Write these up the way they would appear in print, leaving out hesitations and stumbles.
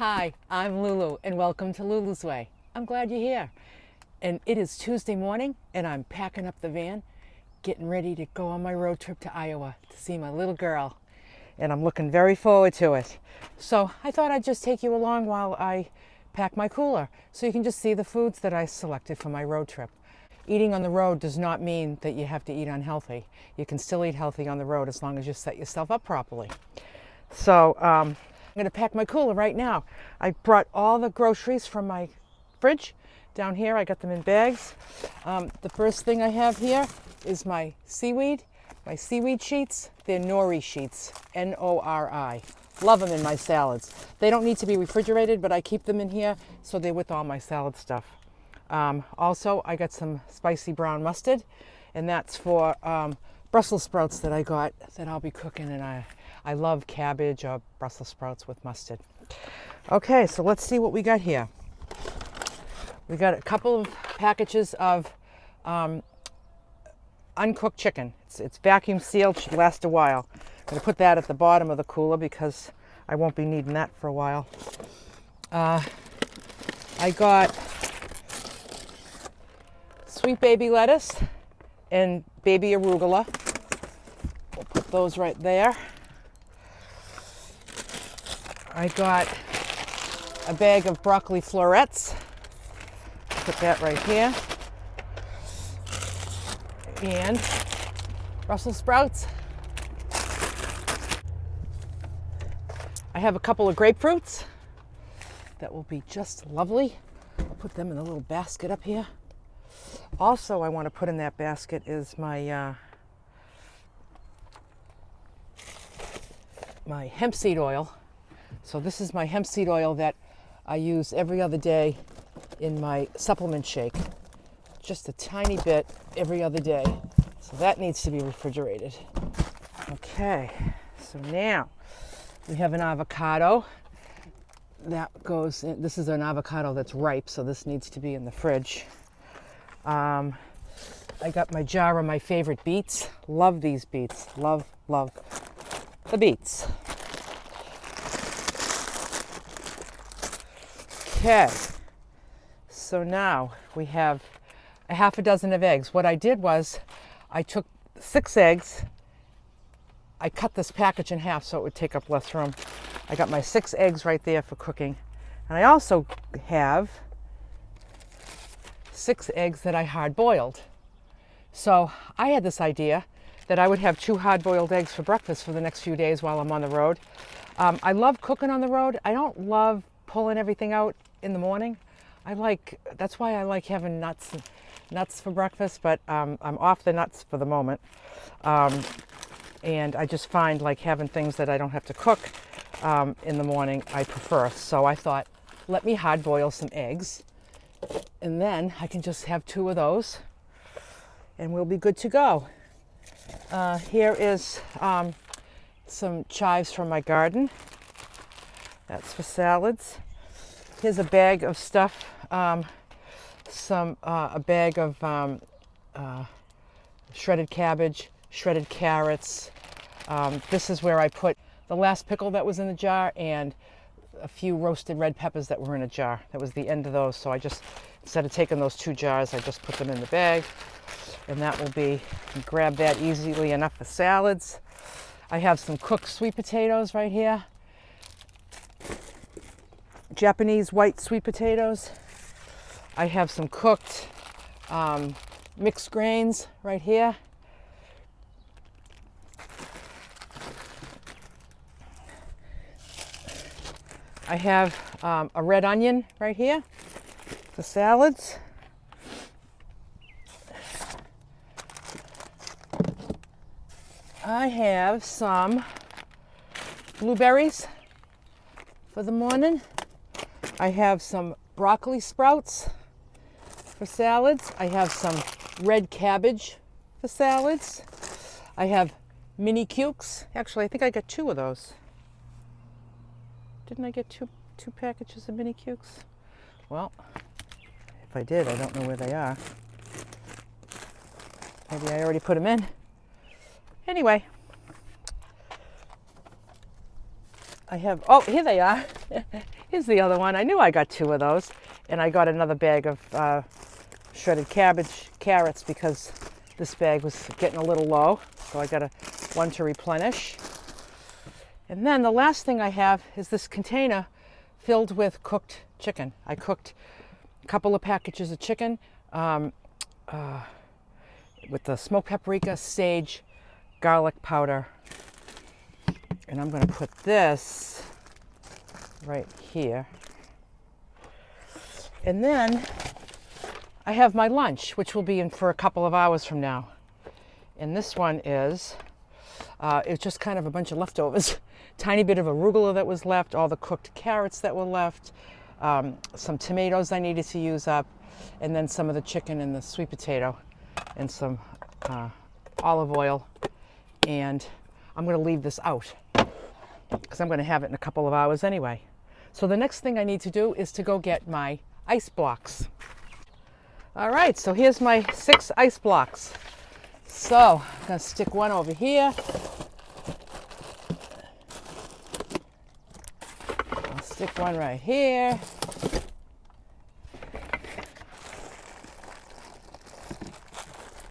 Hi, I'm Lulu and welcome to Lulu's Way. I'm glad you're here. And it is Tuesday morning and I'm packing up the van, getting ready to go on my road trip to Iowa to see my little girl. And I'm looking very forward to it. So I thought I'd just take you along while I pack my cooler so you can just see the foods that I selected for my road trip. Eating on the road does not mean that you have to eat unhealthy. You can still eat healthy on the road as long as you set yourself up properly. So I'm going to pack my cooler right now. I brought all the groceries from my fridge down here. I got them in bags. The first thing I have here is my seaweed sheets. They're nori sheets, N-O-R-I. Love them in my salads. They don't need to be refrigerated, but I keep them in here so they're with all my salad stuff. Also, I got some spicy brown mustard, and that's for Brussels sprouts that I got that I'll be cooking, and I love cabbage or Brussels sprouts with mustard. Okay, so let's see what we got here. We got a couple of packages of uncooked chicken. It's vacuum sealed, should last a while. I'm going to put that at the bottom of the cooler because I won't be needing that for a while. I got sweet baby lettuce and baby arugula. We'll put those right there. I got a bag of broccoli florets. Put that right here. And Brussels sprouts. I have a couple of grapefruits that will be just lovely. I'll put them in a little basket up here. Also, I want to put in that basket is my my hemp seed oil. So this is my hemp seed oil that I use every other day in my supplement shake. Just a tiny bit every other day. So that needs to be refrigerated. Okay, so now we have an avocado. That goes in. This is an avocado that's ripe, so this needs to be in the fridge. I got my jar of my favorite beets. Love these beets. Love the beets. Okay, so now we have a half a dozen of eggs. What I did was I took 6 eggs. I cut this package in half so it would take up less room. I got my 6 eggs right there for cooking. And I also have 6 eggs that I hard boiled. So I had this idea that I would have 2 hard boiled eggs for breakfast for the next few days while I'm on the road. I love cooking on the road. I don't love pulling everything out in the morning. That's why I like having nuts for breakfast, but I'm off the nuts for the moment. And I just find like having things that I don't have to cook in the morning, I prefer. So I thought, let me hard boil some eggs, and then I can just have 2 of those, and we'll be good to go. Here is some chives from my garden. That's for salads. Here's a bag of stuff. A bag of shredded cabbage, shredded carrots. This is where I put the last pickle that was in the jar and a few roasted red peppers that were in a jar. That was the end of those. So I just, instead of taking those 2 jars, I just put them in the bag. And that will be, grab that easily enough for salads. I have some cooked sweet potatoes right here. Japanese white sweet potatoes. I have some cooked mixed grains right here. I have a red onion right here for salads. I have some blueberries for the morning. I have some broccoli sprouts for salads. I have some red cabbage for salads. I have mini cukes. Actually, I think I got 2 of those. Didn't I get two packages of mini cukes? Well, if I did, I don't know where they are. Maybe I already put them in. Anyway, I have, oh, here they are. Here's the other one. I knew I got 2 of those. And I got another bag of shredded carrots because this bag was getting a little low. So I got one to replenish. And then the last thing I have is this container filled with cooked chicken. I cooked a couple of packages of chicken with the smoked paprika, sage, garlic powder. And I'm going to put this right here. And then I have my lunch, which will be in for a couple of hours from now. And this one is, it's just kind of a bunch of leftovers. Tiny bit of arugula that was left, all the cooked carrots that were left, some tomatoes I needed to use up, and then some of the chicken and the sweet potato, and some olive oil. And I'm going to leave this out because I'm going to have it in a couple of hours anyway. So the next thing I need to do is to go get my ice blocks. All right, so here's my 6 ice blocks. So I'm going to stick one over here. I'll stick one right here.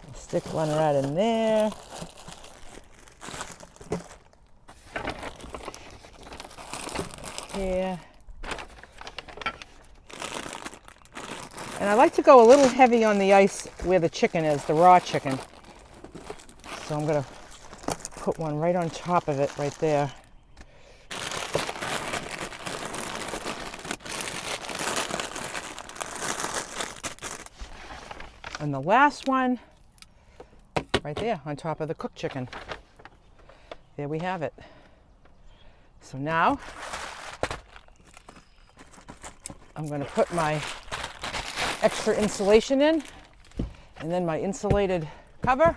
I'll stick one right in there. Here. And I like to go a little heavy on the ice where the chicken is, the raw chicken. So I'm going to put one right on top of it right there. And the last one right there on top of the cooked chicken. There we have it. So now I'm going to put my extra insulation in, and then my insulated cover.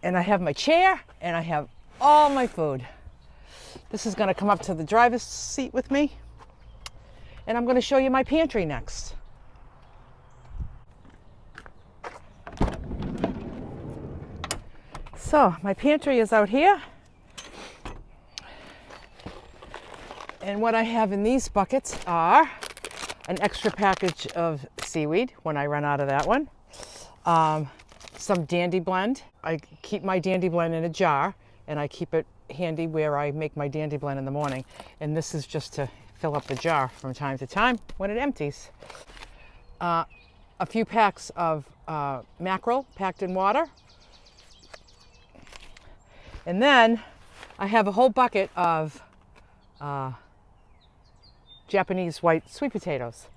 And I have my chair, and I have all my food. This is going to come up to the driver's seat with me, and I'm going to show you my pantry next. So my pantry is out here. And what I have in these buckets are an extra package of seaweed when I run out of that one. Some dandy blend. I keep my dandy blend in a jar, and I keep it handy where I make my dandy blend in the morning. And this is just to fill up the jar from time to time when it empties. A few packs of mackerel packed in water. And then I have a whole bucket of Japanese white sweet potatoes.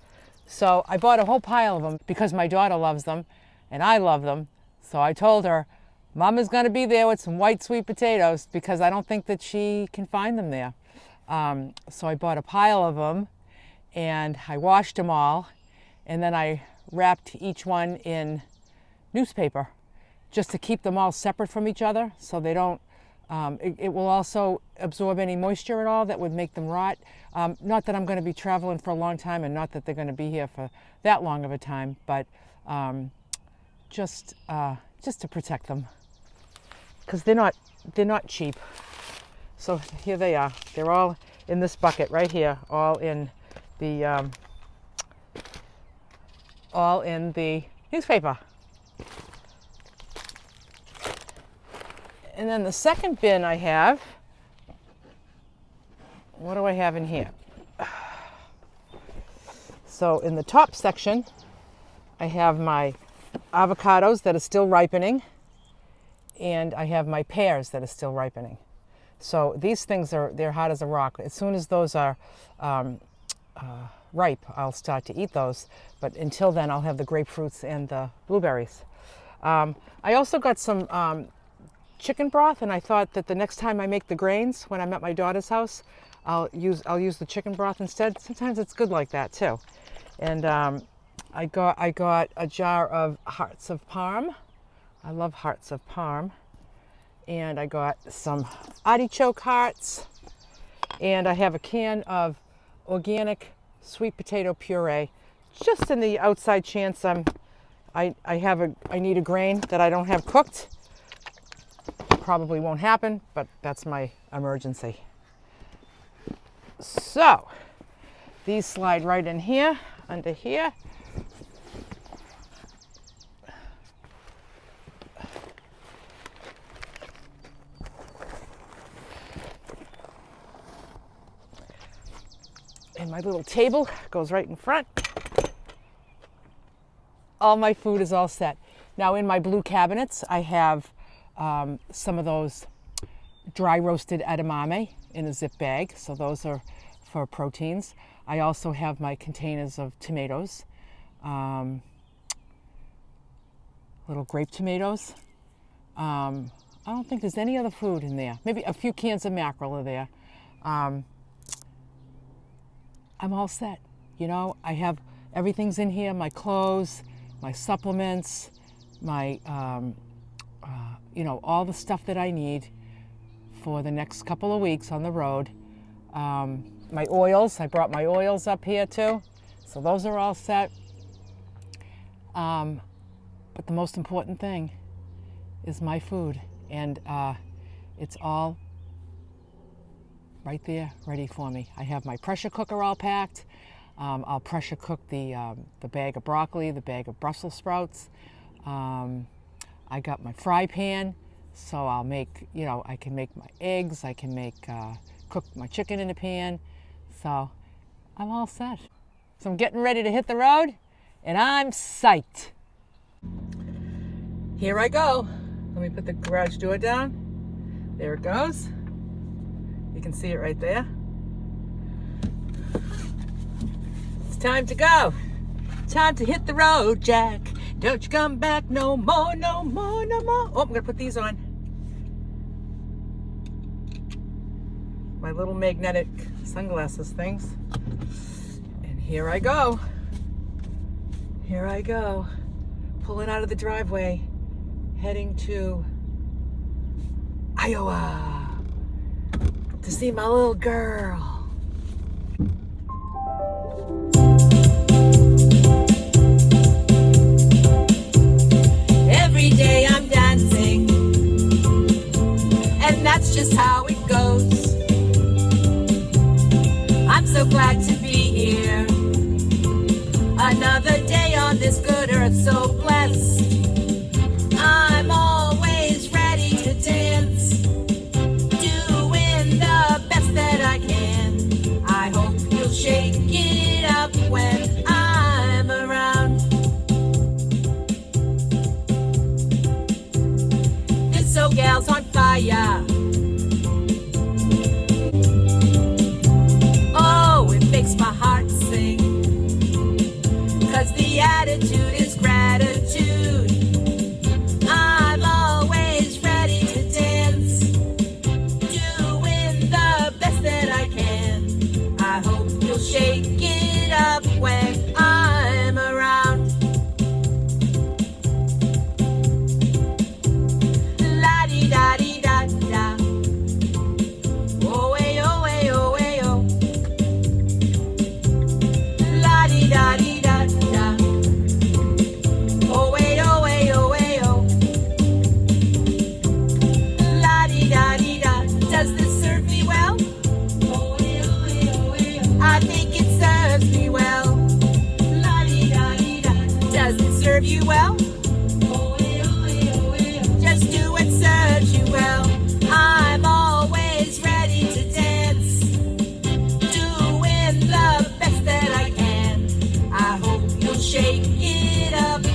So I bought a whole pile of them because my daughter loves them and I love them. So I told her, Mama's going to be there with some white sweet potatoes because I don't think that she can find them there. So I bought a pile of them and I washed them all, and then I wrapped each one in newspaper just to keep them all separate from each other so they don't it will also absorb any moisture at all that would make them rot. Not that I'm going to be traveling for a long time, and not that they're going to be here for that long of a time, but just to protect them, because they're not cheap. So here they are. They're all in this bucket right here, all in the newspaper. And then the second bin I have, what do I have in here? So in the top section, I have my avocados that are still ripening, and I have my pears that are still ripening. So these things they're hard as a rock. As soon as those are ripe, I'll start to eat those. But until then, I'll have the grapefruits and the blueberries. I also got some chicken broth, and I thought that the next time I make the grains when I'm at my daughter's house, I'll use the chicken broth instead. Sometimes it's good like that too. And I got a jar of hearts of parm. I love hearts of parm. And I got some artichoke hearts, and I have a can of organic sweet potato puree, just in the outside chance I need a grain that I don't have cooked. Probably won't happen, but that's my emergency. So these slide right in here, under here. And my little table goes right in front. All my food is all set. Now in my blue cabinets, I have some of those dry roasted edamame in a zip bag. So those are for proteins. I also have my containers of tomatoes, little grape tomatoes. I don't think there's any other food in there. Maybe a few cans of mackerel are there. I'm all set. You know, I have everything's in here, my clothes, my supplements, my, you know, all the stuff that I need for the next couple of weeks on the road. My oils, I brought my oils up here too. So those are all set. But the most important thing is my food. And it's all right there, ready for me. I have my pressure cooker all packed. I'll pressure cook the bag of broccoli, the bag of Brussels sprouts. I got my fry pan, so I'll make, you know, I can make my eggs, I can make, cook my chicken in a pan. So I'm all set. So I'm getting ready to hit the road, and I'm psyched. Here I go. Let me put the garage door down. There it goes. You can see it right there. It's time to go. Time to hit the road, Jack. Don't you come back no more, no more, no more. Oh, I'm gonna put these on. My little magnetic sunglasses things. And here I go. Here I go. Pulling out of the driveway, heading to Iowa to see my little girl. Every day I'm dancing, and that's just how it goes. I'm so glad to be here. Another day on this good earth, so blessed. I'm always ready to dance, doing the best that I can. I hope you'll shake it up when I'm around. Disco gal's on fire. Oh, it makes my heart sing, 'cause the attitude is gratitude. I'm always ready to dance, doing the best that I can. I hope you'll shake it up when I'm around. La-dee-da-dee-da-da. Oh-way, oh-way, oh. La-dee-da-dee-da-da. Oh-way, oh-way, oh-way, oh. La-dee-da-dee-da. Does this serve me well? Oh-way, oh-way, oh-way, oh. I think it serves me well. La-dee-da-dee-da. Does it serve you well? Oh-way, oh-way, oh-way, oh. Just do what serves you well. I'm always ready to dance, doing the best that I can. I hope you'll shake it up